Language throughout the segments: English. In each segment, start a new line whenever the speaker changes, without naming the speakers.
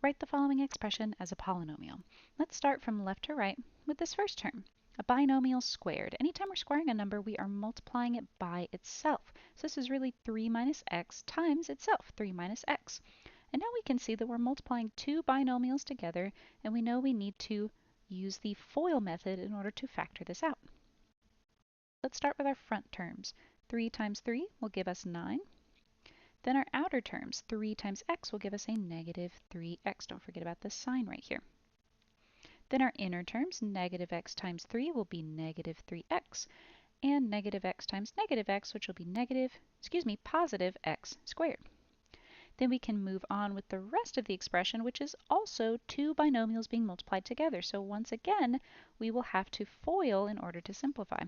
Write the following expression as a polynomial. Let's start from left to right with this first term. A binomial squared. Anytime we're squaring a number, we are multiplying it by itself. So this is really 3 minus x times itself, 3 minus x. And now we can see that we're multiplying two binomials together, and we know we need to use the FOIL method in order to factor this out. Let's start with our front terms. 3 times 3 will give us 9. Then our outer terms, 3 times x will give us a negative 3x. Don't forget about this sign right here. Then our inner terms, negative x times 3 will be negative 3x, and negative x times negative x, which will be positive x squared. Then we can move on with the rest of the expression, which is also two binomials being multiplied together. So once again, we will have to FOIL in order to simplify.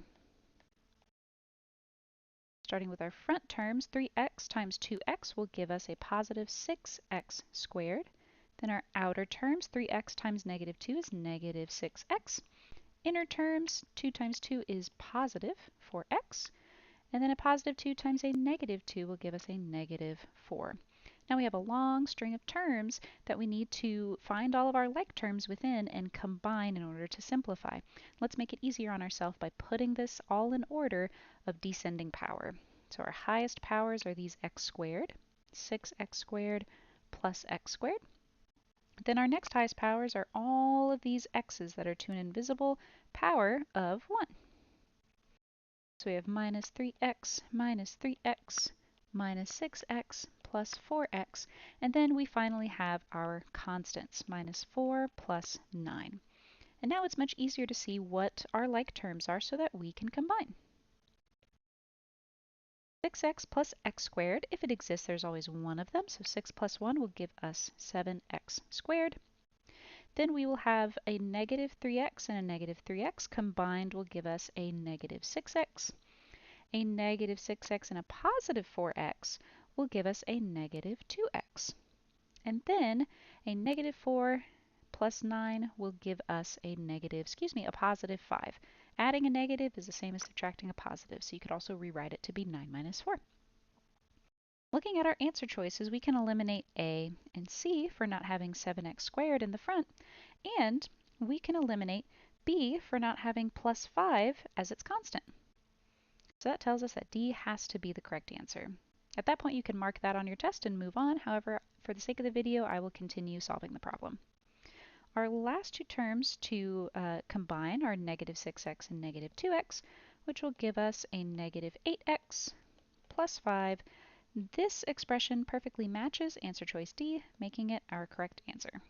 Starting with our front terms, 3x times 2x will give us a positive 6x squared. Then our outer terms, 3x times negative 2 is negative 6x. Inner terms, 2 times 2 is positive 4x. And then a positive 2 times a negative 2 will give us a negative 4. Now we have a long string of terms that we need to find all of our like terms within and combine in order to simplify. Let's make it easier on ourselves by putting this all in order of descending power. So our highest powers are these x squared, 6x squared plus x squared. Then our next highest powers are all of these x's that are to an invisible power of 1. So we have minus 3x minus 3x minus 6x plus 4x, and then we finally have our constants, minus 4 plus 9. And now it's much easier to see what our like terms are so that we can combine. 6x plus x squared, if it exists, there's always one of them, so 6 plus 1 will give us 7x squared. Then we will have a negative 3x and a negative 3x combined will give us a negative 6x. A negative 6x and a positive 4x will give us a negative 2x. And then a negative 4 plus 9 will give us a positive 5. Adding a negative is the same as subtracting a positive, so you could also rewrite it to be 9 minus 4. Looking at our answer choices, we can eliminate A and C for not having 7x squared in the front, and we can eliminate B for not having plus 5 as its constant. So that tells us that D has to be the correct answer. At that point, you can mark that on your test and move on. However, for the sake of the video, I will continue solving the problem. Our last two terms to combine are negative 6x and negative 2x, which will give us a negative 8x plus 5. This expression perfectly matches answer choice D, making it our correct answer.